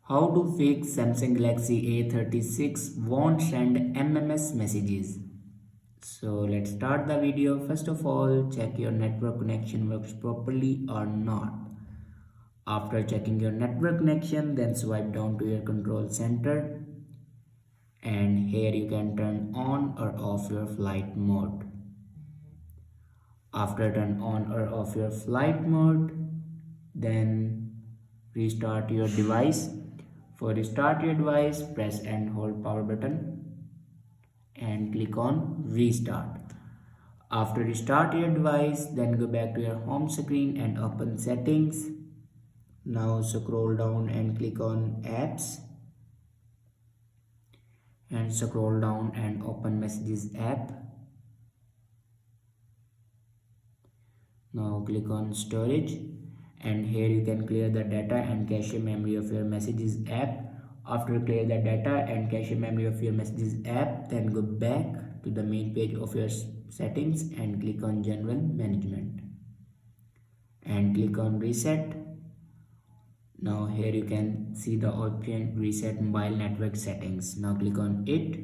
How to fix Samsung Galaxy A36 won't send MMS messages. So let's start the video. First of all, check your network connection works properly or not. After checking your network connection, then swipe down to your control center, and here you can turn on or off your flight mode. After turn on or off your flight mode, then restart your device. For restart your device, press and hold power button and click on restart. After restart your device, then go back to your home screen and open settings. Now scroll down and click on apps and scroll down and open messages app. Now click on storage, and here you can clear the data and cache memory of your messages app. After clear the data and cache memory of your messages app, then go back to the main page of your settings and click on general management and click on reset. Now here you can see the option reset mobile network settings. Now click on it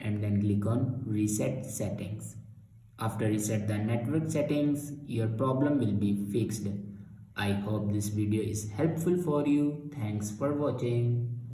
and then click on reset settings. After reset the network settings, your problem will be fixed. I hope this video is helpful for you. Thanks for watching.